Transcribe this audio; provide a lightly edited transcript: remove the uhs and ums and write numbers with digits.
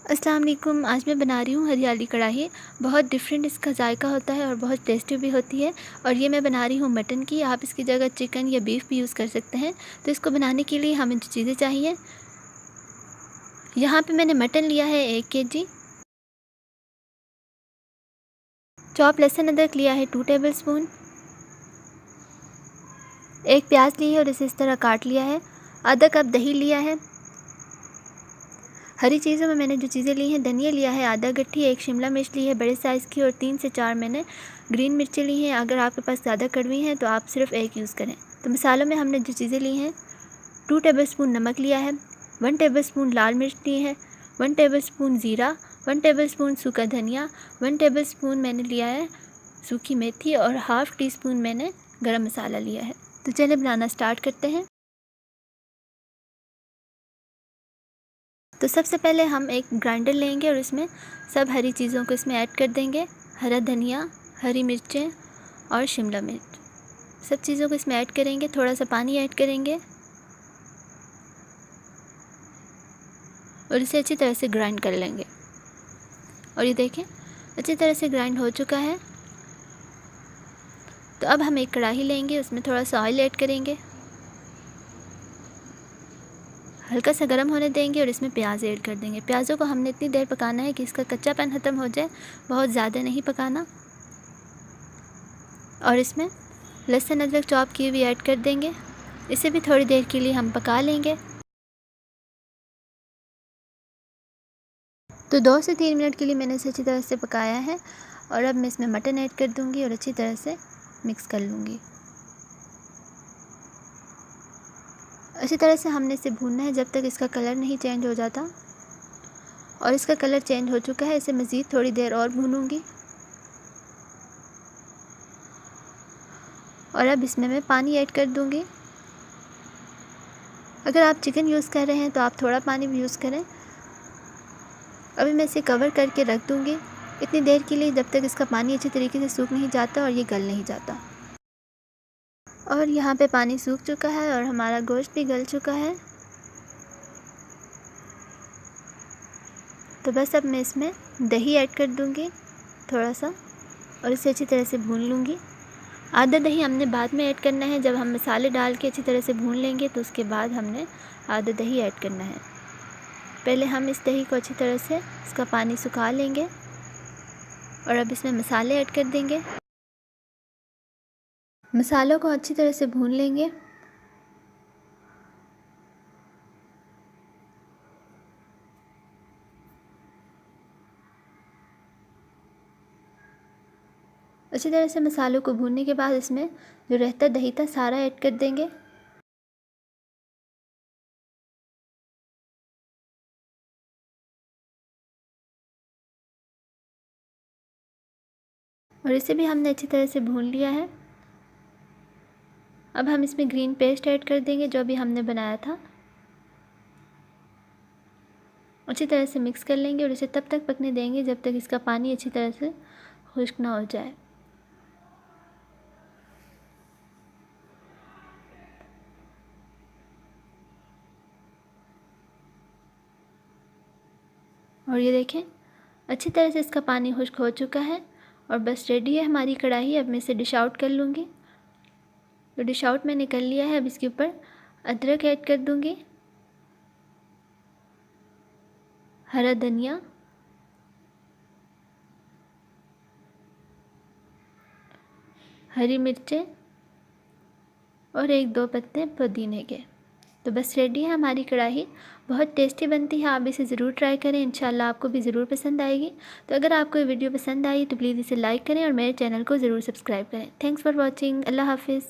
अस्सलाम वालेकुम। आज मैं बना रही हूँ हरियाली कढ़ाई। बहुत डिफरेंट इसका जायका होता है और बहुत टेस्टी भी होती है। और ये मैं बना रही हूँ मटन की। आप इसकी जगह चिकन या बीफ भी यूज़ कर सकते हैं। तो इसको बनाने के लिए हमें जो चीज़ें चाहिए, यहाँ पे मैंने मटन लिया है 1 kg। चॉप लहसुन अदरक लिया है 2 टेबलस्पून। 1 प्याज ली है और इसे इस तरह काट लिया है। आधा कप दही लिया है। हरी चीज़ों में मैंने जो चीज़ें ली हैं, धनिया लिया है आधा गट्ठी, 1 शिमला मिर्च ली है बड़े साइज़ की और 3 से 4 मैंने ग्रीन मिर्चें ली हैं। अगर आपके पास ज़्यादा कड़वी हैं तो आप सिर्फ 1 यूज़ करें। तो मसालों में हमने जो चीज़ें ली हैं, 2 टेबलस्पून नमक लिया है, 1 टेबलस्पून लाल मिर्च ली है, 1 टेबलस्पून ज़ीरा, 1 टेबलस्पून सूखा धनिया, 1 टेबलस्पून मैंने लिया है सूखी मेथी और हाफ़ टी स्पून मैंने गरम मसाला लिया है। तो चलिए बनाना स्टार्ट करते हैं। तो सबसे पहले हम एक ग्राइंडर लेंगे और इसमें सब हरी चीज़ों को इसमें ऐड कर देंगे। हरा धनिया, हरी मिर्चें और शिमला मिर्च, सब चीज़ों को इसमें ऐड करेंगे। थोड़ा सा पानी ऐड करेंगे और इसे अच्छी तरह से ग्राइंड कर लेंगे। और ये देखें, अच्छी तरह से ग्राइंड हो चुका है। तो अब हम एक कढ़ाई लेंगे, उसमें थोड़ा सा ऑयल ऐड करेंगे, हल्का सा गर्म होने देंगे और इसमें प्याज ऐड कर देंगे। प्याज़ों को हमने इतनी देर पकाना है कि इसका कच्चापन ख़त्म हो जाए, बहुत ज़्यादा नहीं पकाना। और इसमें लहसुन अदरक चॉप की हुई ऐड कर देंगे। इसे भी थोड़ी देर के लिए हम पका लेंगे। तो 2 से 3 मिनट के लिए मैंने इसे अच्छी तरह से पकाया है। और अब मैं इसमें मटन ऐड कर दूंगी और अच्छी तरह से मिक्स कर लूँगी। अच्छी तरह से हमने इसे भूनना है जब तक इसका कलर नहीं चेंज हो जाता। और इसका कलर चेंज हो चुका है, इसे मज़ीद थोड़ी देर और भूनूंगी। और अब इसमें मैं पानी ऐड कर दूंगी। अगर आप चिकन यूज़ कर रहे हैं तो आप थोड़ा पानी भी यूज़ करें। अभी मैं इसे कवर करके रख दूंगी इतनी देर के लिए, जब तक इसका पानी अच्छी तरीके से सूख नहीं जाता और ये गल नहीं जाता। और यहाँ पे पानी सूख चुका है और हमारा गोश्त भी गल चुका है। तो बस अब मैं इसमें दही ऐड कर दूंगी थोड़ा सा और इसे अच्छी तरह से भून लूँगी। आधा दही हमने बाद में ऐड करना है, जब हम मसाले डाल के अच्छी तरह से भून लेंगे तो उसके बाद हमने आधा दही ऐड करना है। पहले हम इस दही को अच्छी तरह से इसका पानी सुखा लेंगे और अब इसमें मसाले ऐड कर देंगे। मसालों को अच्छी तरह से भून लेंगे। अच्छी तरह से मसालों को भूनने के बाद इसमें जो रहता दही था सारा ऐड कर देंगे। और इसे भी हमने अच्छी तरह से भून लिया है। अब हम इसमें ग्रीन पेस्ट ऐड कर देंगे जो अभी हमने बनाया था। अच्छी तरह से मिक्स कर लेंगे और इसे तब तक पकने देंगे जब तक इसका पानी अच्छी तरह से खुश्क ना हो जाए। और ये देखें, अच्छी तरह से इसका पानी खुश्क हो चुका है और बस रेडी है हमारी कढ़ाई। अब मैं इसे डिश आउट कर लूँगी। तो डिश आउट मैंने कर लिया है। अब इसके ऊपर अदरक ऐड कर दूँगी, हरा धनिया, हरी मिर्चें और 1-2 पत्ते पुदीने के। तो बस रेडी है हमारी कढ़ाई। बहुत टेस्टी बनती है, आप इसे ज़रूर ट्राई करें, इंशाल्लाह आपको भी ज़रूर पसंद आएगी। तो अगर आपको ये वीडियो पसंद आई तो प्लीज़ इसे लाइक करें और मेरे चैनल को ज़रूर सब्सक्राइब करें। Thanks for watching. अल्लाह हाफिज़।